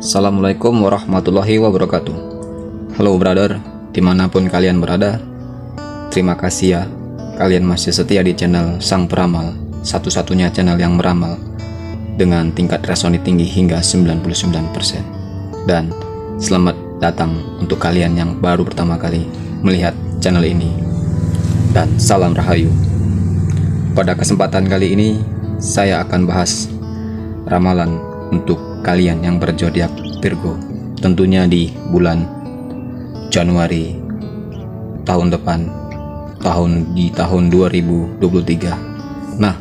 Assalamualaikum warahmatullahi wabarakatuh. Halo brother, dimanapun kalian berada, terima kasih ya, kalian masih setia di channel Sang Peramal, satu-satunya channel yang meramal dengan tingkat resoni tinggi hingga 99%. Dan selamat datang untuk kalian yang baru pertama kali melihat channel ini. Dan salam rahayu. Pada kesempatan kali ini saya akan bahas ramalan untuk kalian yang berzodiak Virgo, tentunya di bulan Januari tahun depan, di tahun 2023. Nah,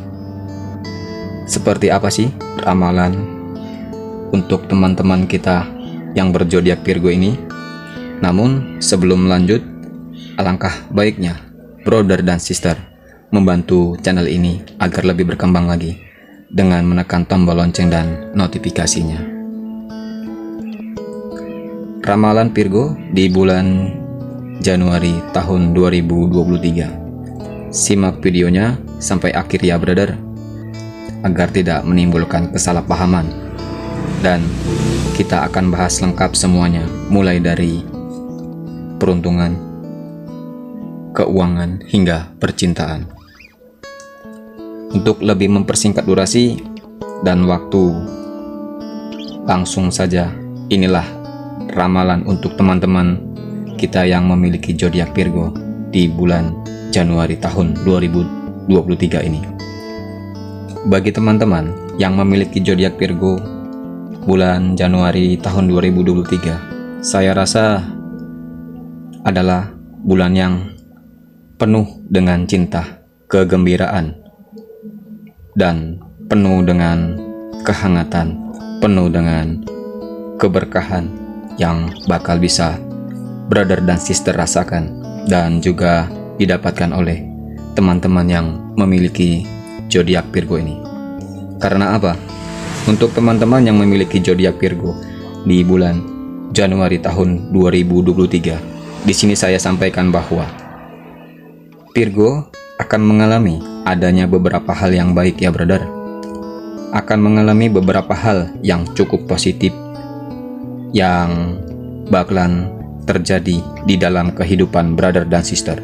seperti apa sih ramalan untuk teman-teman kita yang berzodiak Virgo ini? Namun sebelum lanjut, alangkah baiknya brother dan sister membantu channel ini agar lebih berkembang lagi dengan menekan tombol lonceng dan notifikasinya. Ramalan Virgo di bulan Januari tahun 2023. Simak videonya sampai akhir ya brother, agar tidak menimbulkan kesalahpahaman. Dan kita akan bahas lengkap semuanya, mulai dari peruntungan, keuangan, hingga percintaan. Untuk lebih mempersingkat durasi dan waktu, langsung saja inilah ramalan untuk teman-teman kita yang memiliki zodiak Virgo di bulan Januari tahun 2023 ini. Bagi teman-teman yang memiliki zodiak Virgo bulan Januari tahun 2023, saya rasa adalah bulan yang penuh dengan cinta, kegembiraan, dan penuh dengan kehangatan, penuh dengan keberkahan yang bakal bisa brother dan sister rasakan dan juga didapatkan oleh teman-teman yang memiliki zodiak Virgo ini. Karena apa? Untuk teman-teman yang memiliki zodiak Virgo di bulan Januari tahun 2023, di sini saya sampaikan bahwa Virgo akan mengalami adanya beberapa hal yang baik ya brother. Akan mengalami beberapa hal yang cukup positif yang bakalan terjadi di dalam kehidupan brother dan sister.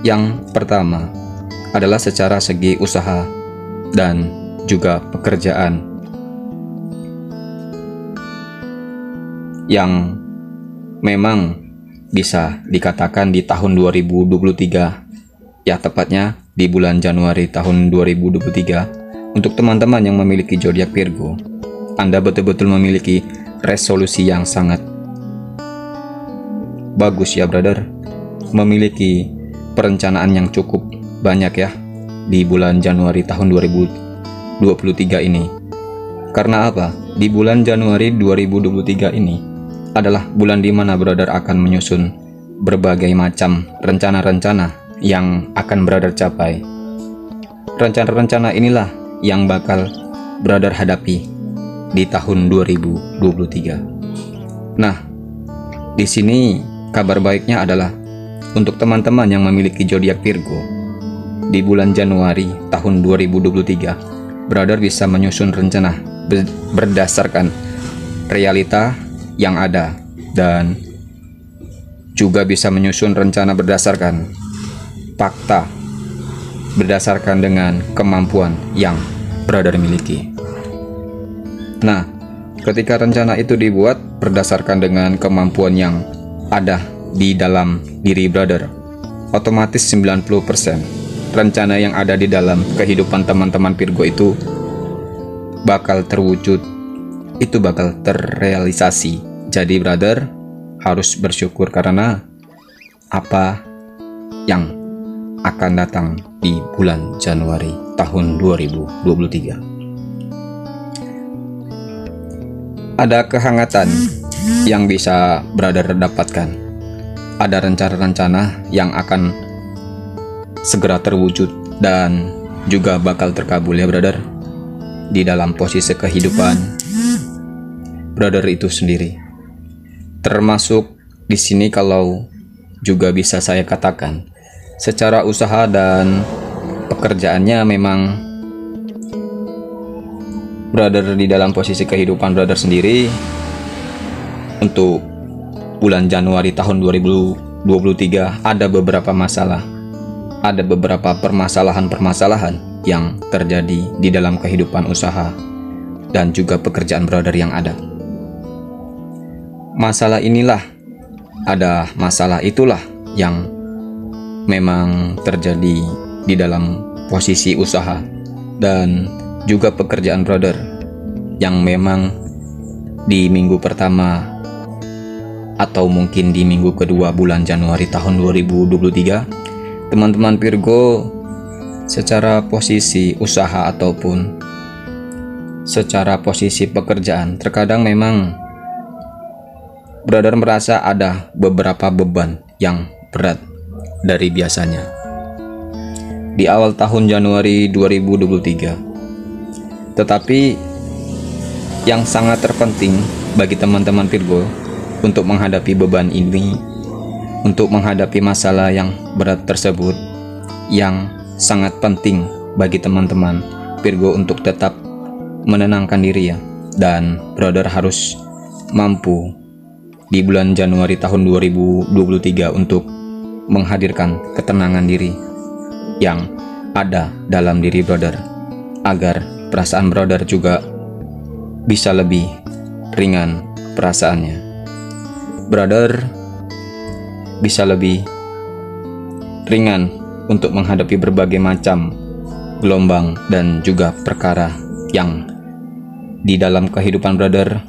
Yang pertama adalah secara segi usaha dan juga pekerjaan yang memang bisa dikatakan di tahun 2023, ya tepatnya di bulan Januari tahun 2023, untuk teman-teman yang memiliki zodiak Virgo, Anda betul-betul memiliki resolusi yang sangat bagus ya brother, memiliki perencanaan yang cukup banyak ya di bulan Januari tahun 2023 ini. Karena apa? Di bulan Januari 2023 ini adalah bulan dimana brother akan menyusun berbagai macam rencana-rencana yang akan brother capai. Rencana-rencana inilah yang bakal brother hadapi di tahun 2023. Nah, di sini kabar baiknya adalah untuk teman-teman yang memiliki zodiak Virgo di bulan Januari tahun 2023, brother bisa menyusun rencana berdasarkan realita yang ada, dan juga bisa menyusun rencana berdasarkan fakta, berdasarkan dengan kemampuan yang brother miliki. Nah, ketika rencana itu dibuat berdasarkan dengan kemampuan yang ada di dalam diri brother, otomatis 90% rencana yang ada di dalam kehidupan teman-teman Virgo itu bakal terwujud, itu bakal terrealisasi. Jadi brother harus bersyukur karena apa yang akan datang di bulan Januari tahun 2023. Ada kehangatan yang bisa brother dapatkan. Ada rencana-rencana yang akan segera terwujud dan juga bakal terkabul ya brother di dalam posisi kehidupan brother itu sendiri. Termasuk di sini kalau juga bisa saya katakan, secara usaha dan pekerjaannya memang brother di dalam posisi kehidupan brother sendiri untuk bulan Januari tahun 2023 ada beberapa masalah, ada beberapa permasalahan-permasalahan yang terjadi di dalam kehidupan usaha dan juga pekerjaan brother yang ada. Masalah inilah, ada masalah itulah yang memang terjadi di dalam posisi usaha dan juga pekerjaan brother, yang memang di minggu pertama atau mungkin di minggu kedua bulan Januari tahun 2023, teman-teman Virgo secara posisi usaha ataupun secara posisi pekerjaan, terkadang memang brother merasa ada beberapa beban yang berat dari biasanya di awal tahun Januari 2023. Tetapi yang sangat terpenting bagi teman-teman Virgo untuk menghadapi beban ini, untuk menghadapi masalah yang berat tersebut, yang sangat penting bagi teman-teman Virgo untuk tetap menenangkan diri ya. Dan brother harus mampu di bulan Januari tahun 2023 untuk menghadirkan ketenangan diri yang ada dalam diri brother, agar perasaan brother juga bisa lebih ringan perasaannya. Brother bisa lebih ringan untuk menghadapi berbagai macam gelombang dan juga perkara yang di dalam kehidupan brother,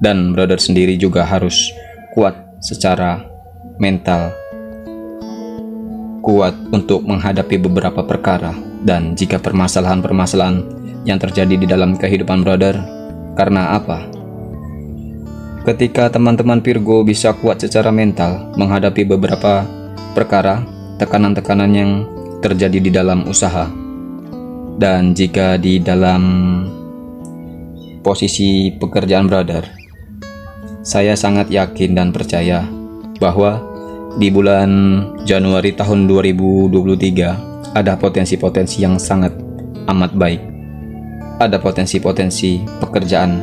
dan brother sendiri juga harus kuat secara mental, kuat untuk menghadapi beberapa perkara dan jika permasalahan-permasalahan yang terjadi di dalam kehidupan brother. Karena apa? Ketika teman-teman Virgo bisa kuat secara mental menghadapi beberapa perkara, tekanan-tekanan yang terjadi di dalam usaha, dan jika di dalam posisi pekerjaan brother, saya sangat yakin dan percaya bahwa di bulan Januari tahun 2023 ada potensi-potensi yang sangat amat baik. Ada potensi-potensi pekerjaan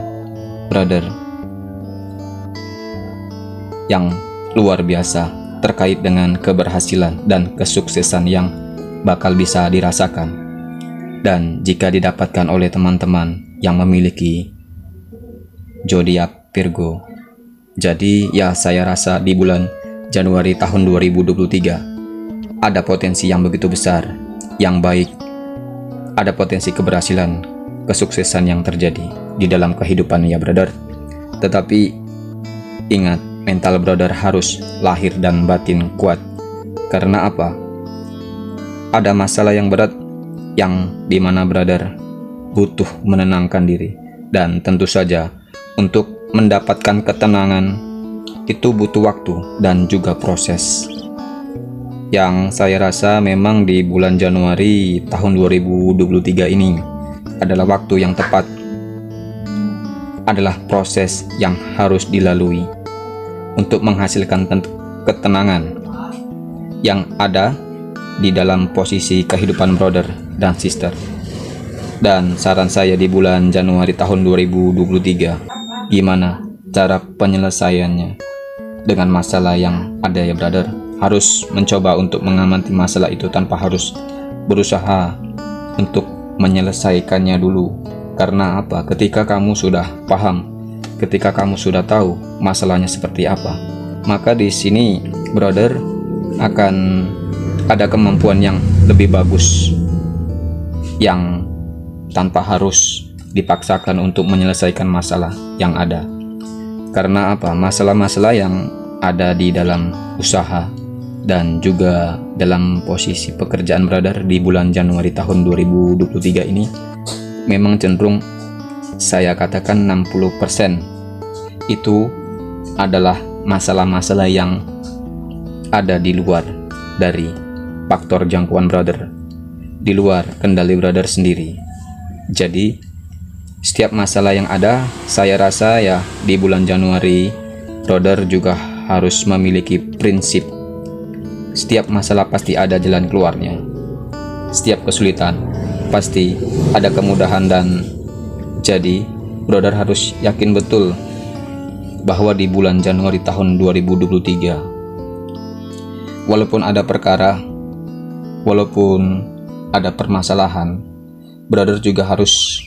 brother yang luar biasa terkait dengan keberhasilan dan kesuksesan yang bakal bisa dirasakan. Dan jika didapatkan oleh teman-teman yang memiliki zodiak Virgo, jadi ya saya rasa di bulan Januari tahun 2023 ada potensi yang begitu besar, yang baik, ada potensi keberhasilan, kesuksesan yang terjadi di dalam kehidupan ya brother. Tetapi ingat, mental brother harus lahir dan batin kuat. Karena apa? Ada masalah yang berat yang dimana brother butuh menenangkan diri, dan tentu saja untuk mendapatkan ketenangan itu butuh waktu dan juga proses. Yang saya rasa memang di bulan Januari tahun 2023 ini adalah waktu yang tepat, adalah proses yang harus dilalui untuk menghasilkan ketenangan yang ada di dalam posisi kehidupan brother dan sister. Dan saran saya di bulan Januari tahun 2023, gimana cara penyelesaiannya dengan masalah yang ada ya brother. Harus mencoba untuk mengamati masalah itu tanpa harus berusaha untuk menyelesaikannya dulu. Karena apa? Ketika kamu sudah paham, ketika kamu sudah tahu masalahnya seperti apa, maka di sini brother akan ada kemampuan yang lebih bagus, yang tanpa harus dipaksakan untuk menyelesaikan masalah yang ada. Karena apa? Masalah-masalah yang ada di dalam usaha dan juga dalam posisi pekerjaan brother di bulan Januari tahun 2023 ini memang cenderung saya katakan 60% itu adalah masalah-masalah yang ada di luar dari faktor jangkauan brother, di luar kendali brother sendiri. Jadi setiap masalah yang ada, saya rasa ya di bulan Januari brother juga harus memiliki prinsip. Setiap masalah pasti ada jalan keluarnya. Setiap kesulitan pasti ada kemudahan, dan jadi brother harus yakin betul bahwa di bulan Januari tahun 2023, walaupun ada perkara, walaupun ada permasalahan, brother juga harus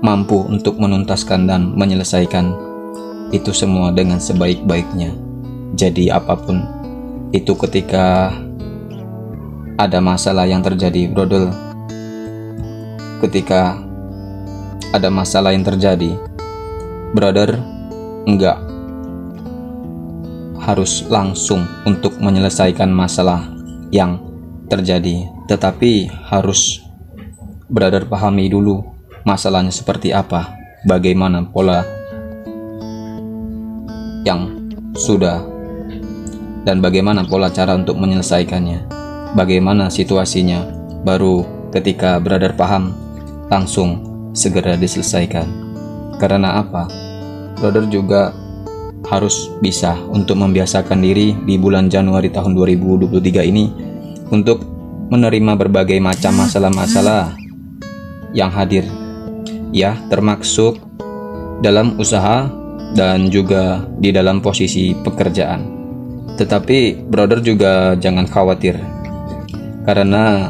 mampu untuk menuntaskan dan menyelesaikan itu semua dengan sebaik-baiknya. Jadi apapun itu, ketika ada masalah yang terjadi, brother, ketika ada masalah yang terjadi, brother enggak harus langsung untuk menyelesaikan masalah yang terjadi, tetapi harus brother pahami dulu masalahnya seperti apa, bagaimana pola yang sudah, dan bagaimana pola cara untuk menyelesaikannya, bagaimana situasinya. Baru ketika brother paham, langsung segera diselesaikan. Karena apa? Brother juga harus bisa untuk membiasakan diri di bulan Januari tahun 2023 ini untuk menerima berbagai macam masalah-masalah yang hadir, ya, termasuk dalam usaha dan juga di dalam posisi pekerjaan. Tetapi brother juga jangan khawatir, karena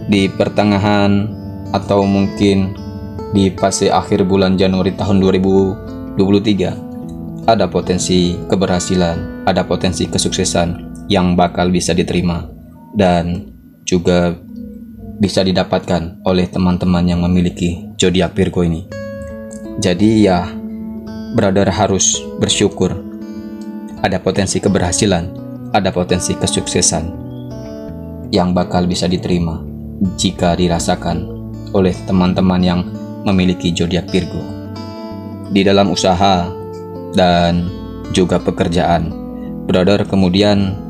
di pertengahan atau mungkin di fase akhir bulan Januari tahun 2023 ada potensi keberhasilan, ada potensi kesuksesan yang bakal bisa diterima dan juga bisa didapatkan oleh teman-teman yang memiliki zodiak Virgo ini. Jadi ya, brother harus bersyukur ada potensi keberhasilan, ada potensi kesuksesan yang bakal bisa diterima jika dirasakan oleh teman-teman yang memiliki zodiak Virgo di dalam usaha dan juga pekerjaan, brother. Kemudian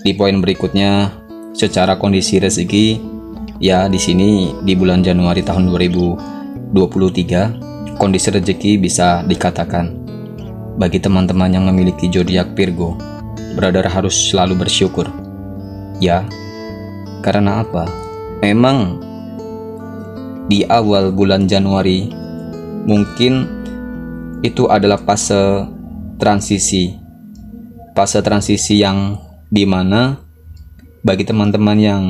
di poin berikutnya, secara kondisi rezeki, ya, di sini di bulan Januari tahun 2023 kondisi rezeki bisa dikatakan bagi teman-teman yang memiliki zodiak Virgo, brother harus selalu bersyukur, ya. Karena apa? Memang di awal bulan Januari mungkin itu adalah fase transisi yang dimana bagi teman-teman yang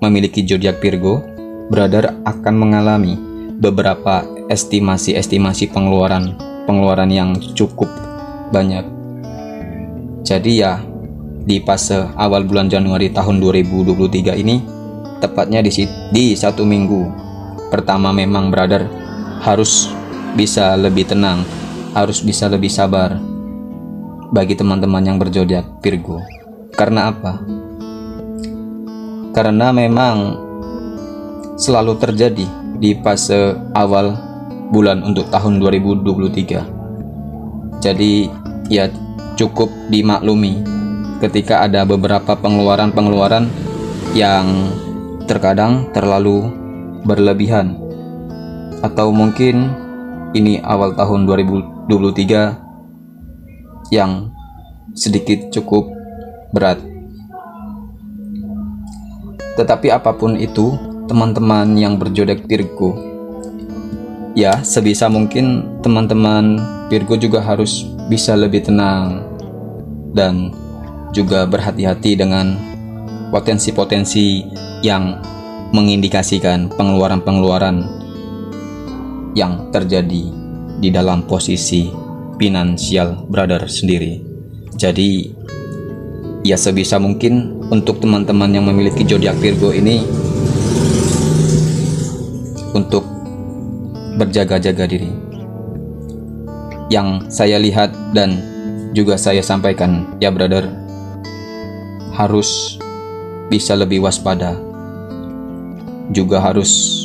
memiliki zodiak Virgo, brother akan mengalami beberapa estimasi pengeluaran yang cukup banyak. Jadi ya, di fase awal bulan Januari tahun 2023 ini, tepatnya di 1 minggu pertama, memang brother harus bisa lebih tenang, harus bisa lebih sabar bagi teman-teman yang berzodiak Virgo. Karena apa? Karena memang selalu terjadi di fase awal bulan untuk tahun 2023. Jadi ya, cukup dimaklumi ketika ada beberapa pengeluaran yang terkadang terlalu berlebihan, atau mungkin ini awal tahun 2023 yang sedikit cukup berat. Tetapi apapun itu, teman-teman yang berzodiak Virgo, ya, sebisa mungkin teman-teman Virgo juga harus bisa lebih tenang dan juga berhati-hati dengan potensi-potensi yang mengindikasikan pengeluaran-pengeluaran yang terjadi di dalam posisi finansial brother sendiri. Jadi ya, sebisa mungkin untuk teman-teman yang memiliki zodiak Virgo ini untuk berjaga-jaga diri. Yang saya lihat dan juga saya sampaikan, ya brother, harus bisa lebih waspada, juga harus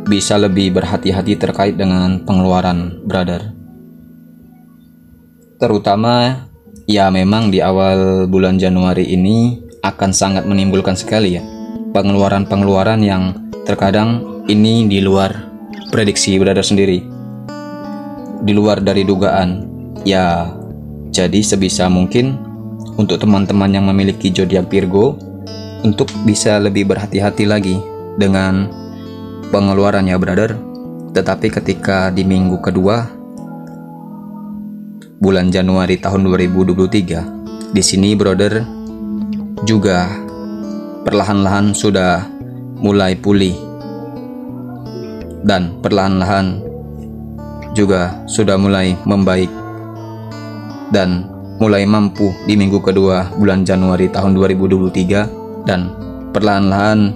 bisa lebih berhati-hati terkait dengan pengeluaran brother. Terutama ya, memang di awal bulan Januari ini akan sangat menimbulkan sekali ya pengeluaran-pengeluaran yang terkadang ini di luar prediksi brother sendiri, di luar dari dugaan. Ya, jadi sebisa mungkin untuk teman-teman yang memiliki zodiak Virgo untuk bisa lebih berhati-hati lagi dengan pengeluaran, ya brother. Tetapi ketika di minggu kedua bulan Januari tahun 2023, di sini brother juga perlahan-lahan sudah mulai pulih dan perlahan-lahan juga sudah mulai membaik dan mulai mampu di minggu kedua bulan Januari tahun 2023, dan perlahan-lahan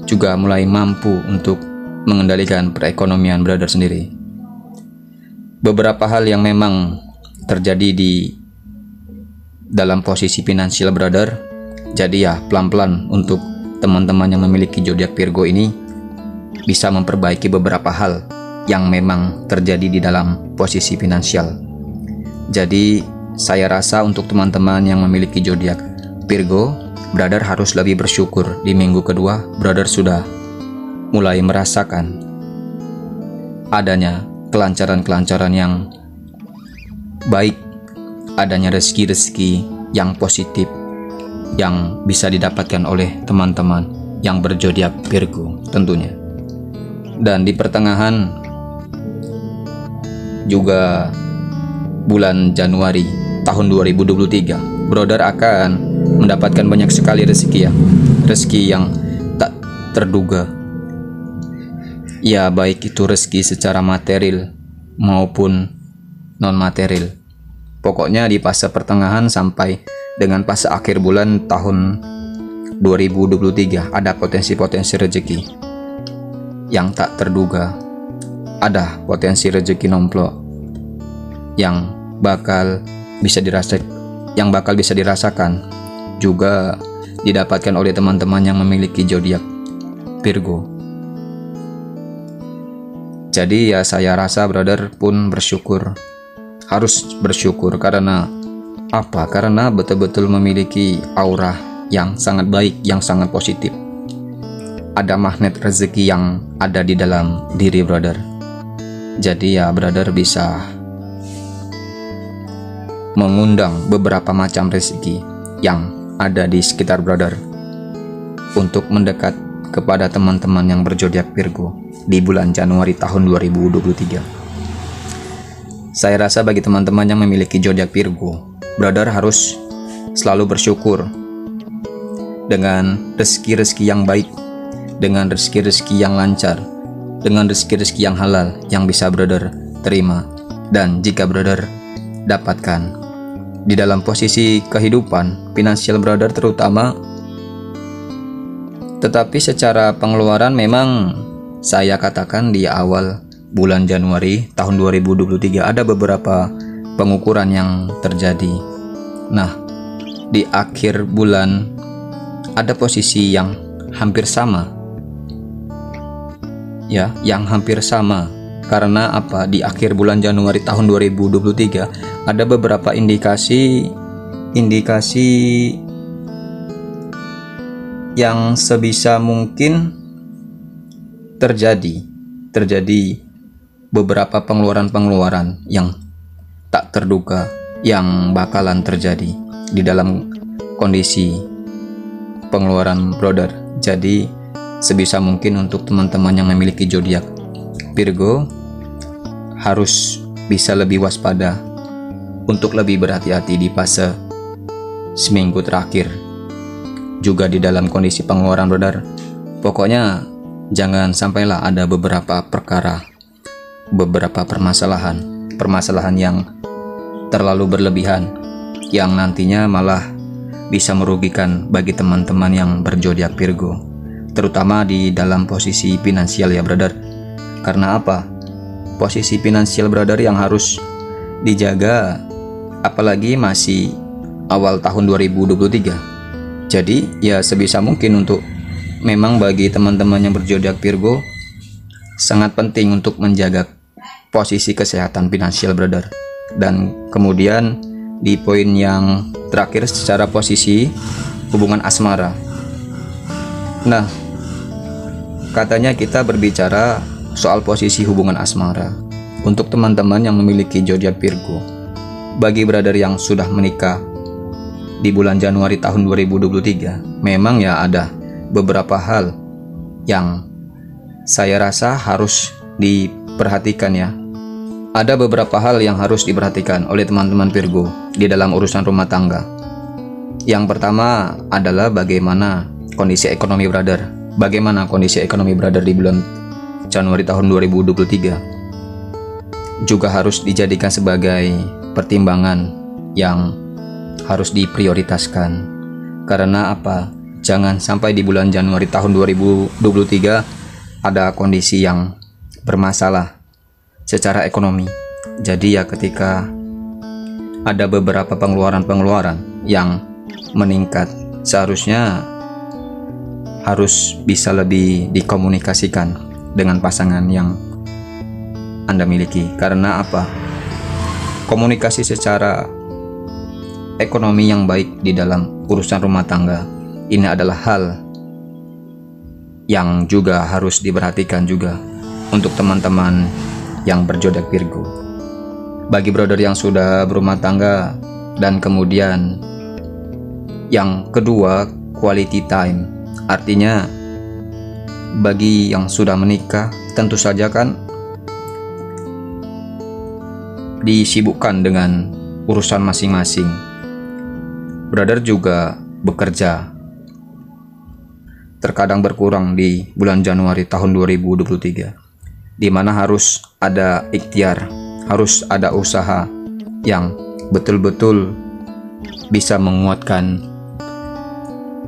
juga mulai mampu untuk mengendalikan perekonomian brother sendiri. Beberapa hal yang memang terjadi di dalam posisi finansial brother, jadi ya pelan-pelan untuk teman-teman yang memiliki zodiak Virgo ini bisa memperbaiki beberapa hal yang memang terjadi di dalam posisi finansial. Jadi saya rasa untuk teman-teman yang memiliki zodiak Virgo, brother harus lebih bersyukur. Di minggu kedua brother sudah mulai merasakan adanya kelancaran-kelancaran yang baik, adanya rezeki-rezeki yang positif yang bisa didapatkan oleh teman-teman yang berzodiak Virgo tentunya. Dan di pertengahan juga bulan Januari tahun 2023, brother akan mendapatkan banyak sekali rezeki ya, rezeki yang tak terduga. Ya, baik itu rezeki secara material maupun non material. Pokoknya di fase pertengahan sampai dengan fase akhir bulan tahun 2023 ada potensi-potensi rezeki yang tak terduga. Ada potensi rezeki nomplok yang bakal bisa dirasakan juga didapatkan oleh teman-teman yang memiliki zodiak Virgo. Jadi ya saya rasa brother pun bersyukur, harus bersyukur. Karena apa? Karena betul-betul memiliki aura yang sangat baik, yang sangat positif. Ada magnet rezeki yang ada di dalam diri brother. Jadi ya brother bisa mengundang beberapa macam rezeki yang ada di sekitar brother untuk mendekat kepada teman-teman yang berzodiak Virgo di bulan Januari tahun 2023. Saya rasa bagi teman-teman yang memiliki zodiak Virgo, brother harus selalu bersyukur dengan rezeki-rezeki yang baik, dengan rezeki-rezeki yang lancar, dengan rezeki-rezeki yang halal yang bisa brother terima dan jika brother dapatkan di dalam posisi kehidupan finansial brother terutama. Tetapi secara pengeluaran memang saya katakan di awal bulan Januari tahun 2023 ada beberapa pengukuran yang terjadi. Nah, di akhir bulan ada posisi yang hampir sama. Ya, yang hampir sama. Karena apa? Di akhir bulan Januari tahun 2023 ada beberapa indikasi yang sebisa mungkin terjadi beberapa pengeluaran yang tak terduga yang bakalan terjadi di dalam kondisi pengeluaran brother. Jadi sebisa mungkin untuk teman-teman yang memiliki zodiak Virgo harus bisa lebih waspada untuk lebih berhati-hati di fase seminggu terakhir. Juga di dalam kondisi pengeluaran brother, pokoknya jangan sampailah ada beberapa perkara, beberapa permasalahan yang terlalu berlebihan yang nantinya malah bisa merugikan bagi teman-teman yang berzodiak Virgo, terutama di dalam posisi finansial ya brother. Karena apa? Posisi finansial brother yang harus dijaga, apalagi masih awal tahun 2023. Jadi ya sebisa mungkin untuk memang bagi teman-teman yang berzodiak Virgo sangat penting untuk menjaga posisi kesehatan finansial brother. Dan kemudian di poin yang terakhir secara posisi hubungan asmara. Nah, katanya kita berbicara soal posisi hubungan asmara untuk teman-teman yang memiliki zodiak Virgo. Bagi brother yang sudah menikah di bulan Januari tahun 2023, memang ya ada beberapa hal yang saya rasa harus diperhatikan ya. Ada beberapa hal yang harus diperhatikan oleh teman-teman Virgo di dalam urusan rumah tangga. Yang pertama adalah bagaimana kondisi ekonomi brother. Bagaimana kondisi ekonomi brother di bulan Januari tahun 2023 juga harus dijadikan sebagai pertimbangan yang harus diprioritaskan. Karena apa? Jangan sampai di bulan Januari tahun 2023 ada kondisi yang bermasalah secara ekonomi. Jadi ya, ketika ada beberapa pengeluaran yang meningkat, seharusnya harus bisa lebih dikomunikasikan dengan pasangan yang Anda miliki. Karena apa? Komunikasi secara ekonomi yang baik di dalam urusan rumah tangga ini adalah hal yang juga harus diperhatikan juga untuk teman-teman yang berzodiak Virgo. Bagi brother yang sudah berumah tangga, dan kemudian yang kedua, quality time. Artinya bagi yang sudah menikah, tentu saja kan disibukkan dengan urusan masing-masing. Brother juga bekerja, terkadang berkurang di bulan Januari tahun 2023, di mana harus ada ikhtiar, harus ada usaha yang betul-betul bisa menguatkan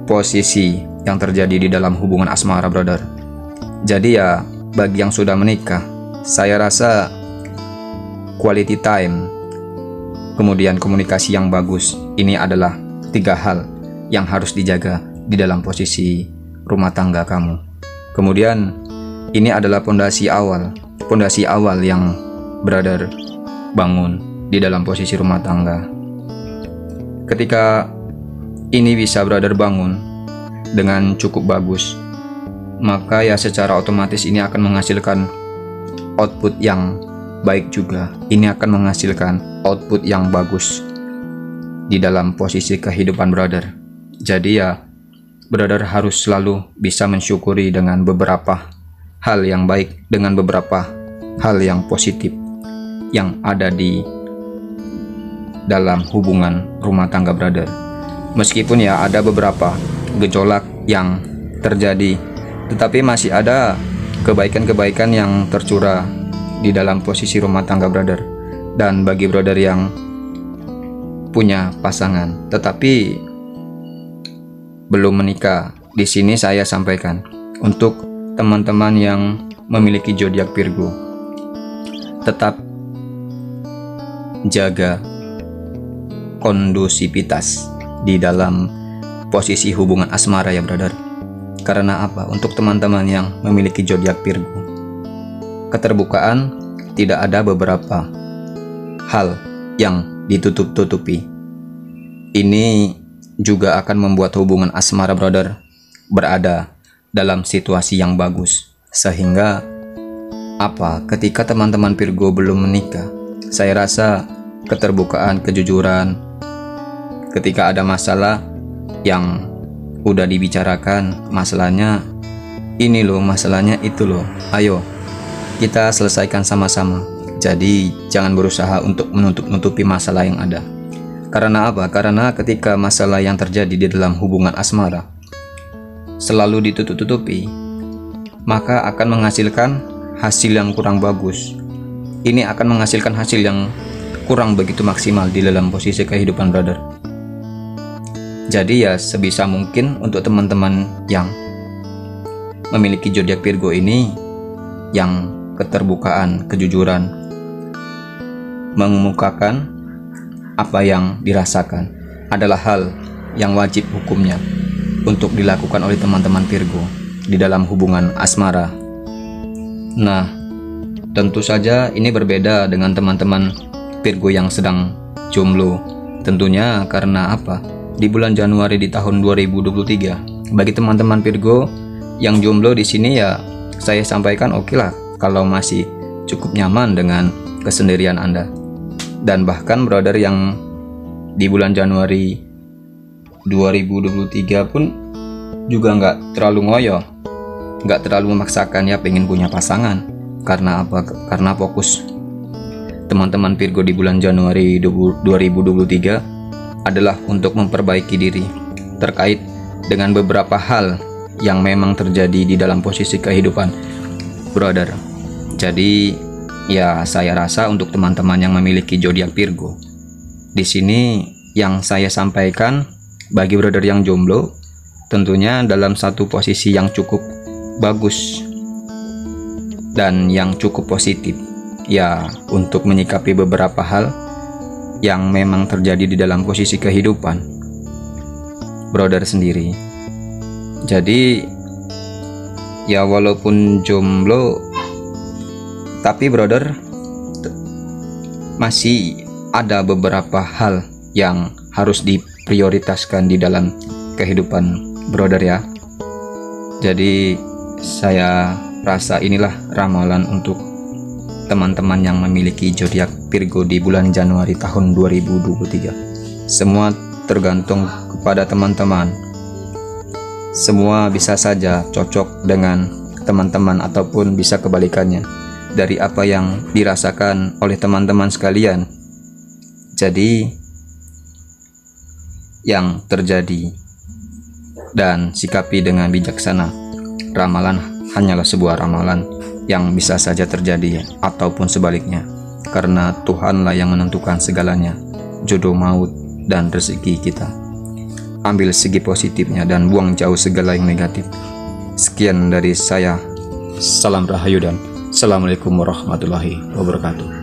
posisi yang terjadi di dalam hubungan asmara brother. Jadi ya, bagi yang sudah menikah, saya rasa quality time, kemudian komunikasi yang bagus, ini adalah 3 hal yang harus dijaga di dalam posisi rumah tangga kamu. Kemudian ini adalah pondasi awal yang brother bangun di dalam posisi rumah tangga. Ketika ini bisa brother bangun dengan cukup bagus, maka ya secara otomatis ini akan menghasilkan output yang baik juga. Ini akan menghasilkan output yang bagus di dalam posisi kehidupan brother. Jadi ya, brother harus selalu bisa mensyukuri dengan beberapa hal yang baik, dengan beberapa hal yang positif yang ada di dalam hubungan rumah tangga brother. Meskipun ya ada beberapa gejolak yang terjadi, tetapi masih ada kebaikan-kebaikan yang tercurah di dalam posisi rumah tangga brother. Dan bagi brother yang punya pasangan tetapi belum menikah, di sini saya sampaikan untuk teman-teman yang memiliki zodiak Virgo, tetap jaga kondusivitas di dalam posisi hubungan asmara ya brother. Karena apa? Untuk teman-teman yang memiliki zodiak Virgo, keterbukaan tidak ada beberapa hal yang ditutup-tutupi. Ini juga akan membuat hubungan asmara brother berada dalam situasi yang bagus. Sehingga apa? Ketika teman-teman Virgo belum menikah, saya rasa keterbukaan, kejujuran, ketika ada masalah yang udah dibicarakan, masalahnya ini loh, masalahnya itu loh, ayo kita selesaikan sama-sama. Jadi jangan berusaha untuk menutup-nutupi masalah yang ada. Karena apa? Karena ketika masalah yang terjadi di dalam hubungan asmara selalu ditutup-tutupi, maka akan menghasilkan hasil yang kurang bagus. Ini akan menghasilkan hasil yang kurang begitu maksimal di dalam posisi kehidupan brother. Jadi ya, sebisa mungkin untuk teman-teman yang memiliki zodiak Virgo ini, yang keterbukaan, kejujuran, mengemukakan apa yang dirasakan adalah hal yang wajib hukumnya untuk dilakukan oleh teman-teman Virgo di dalam hubungan asmara. Nah, tentu saja ini berbeda dengan teman-teman Virgo yang sedang jomblo. Tentunya karena apa? Di bulan Januari di tahun 2023, bagi teman-teman Virgo yang jomblo di sini ya, saya sampaikan oke lah kalau masih cukup nyaman dengan kesendirian Anda. Dan bahkan brother yang di bulan Januari 2023 pun juga nggak terlalu ngoyo, nggak terlalu memaksakan ya pengen punya pasangan. Karena apa? Karena fokus teman-teman Virgo di bulan Januari 2023 adalah untuk memperbaiki diri terkait dengan beberapa hal yang memang terjadi di dalam posisi kehidupan, brother. Jadi ya, saya rasa untuk teman-teman yang memiliki zodiak Virgo, di sini yang saya sampaikan bagi brother yang jomblo, tentunya dalam satu posisi yang cukup bagus dan yang cukup positif ya, untuk menyikapi beberapa hal yang memang terjadi di dalam posisi kehidupan brother sendiri. Jadi ya, walaupun jomblo, tapi brother masih ada beberapa hal yang harus diprioritaskan di dalam kehidupan brother ya. Jadi saya rasa inilah ramalan untuk teman-teman yang memiliki zodiak Virgo di bulan Januari tahun 2023. Semua tergantung kepada teman-teman. Semua bisa saja cocok dengan teman-teman ataupun bisa kebalikannya dari apa yang dirasakan oleh teman-teman sekalian. Jadi yang terjadi dan sikapi dengan bijaksana. Ramalan hanyalah sebuah ramalan yang bisa saja terjadi ataupun sebaliknya, karena Tuhanlah yang menentukan segalanya, jodoh, maut, dan rezeki kita. Ambil segi positifnya dan buang jauh segala yang negatif. Sekian dari saya. Salam Rahayu dan Assalamualaikum warahmatullahi wabarakatuh.